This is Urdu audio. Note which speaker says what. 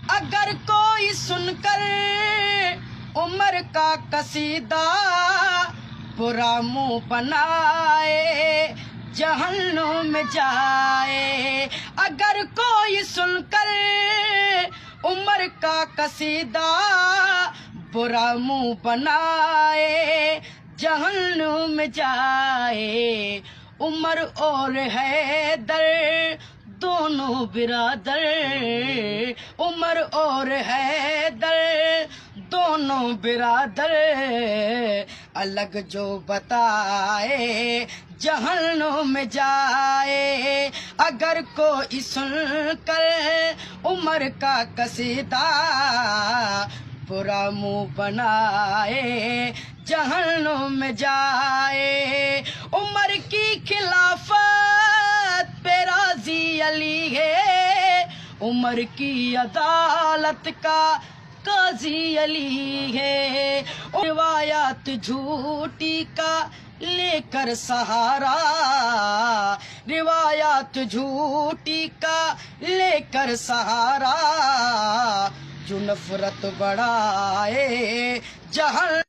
Speaker 1: اگر کوئی سن کر عمر کا قصیدہ برا منہ بنائے جہنم میں جائے، اگر کوئی سن کر عمر کا قصیدہ برا منہ بنائے جہنم میں جائے۔ عمر اور حیدر دونوں برادر، عمر اور حیدر دونوں برادر، الگ جو بتائے جہنم میں جائے۔ اگر کوئی سن کر عمر کا قصیدہ برا منہ بنائے جہنم میں جائے۔ عمر کی خلافت پہ راضی علی ہے، عمر کی عدالت کا قاضی علی ہے۔ روایات جھوٹی کا لے کر سہارا، روایات جھوٹی کا لے کر سہارا، جو نفرت بڑھائے جہنم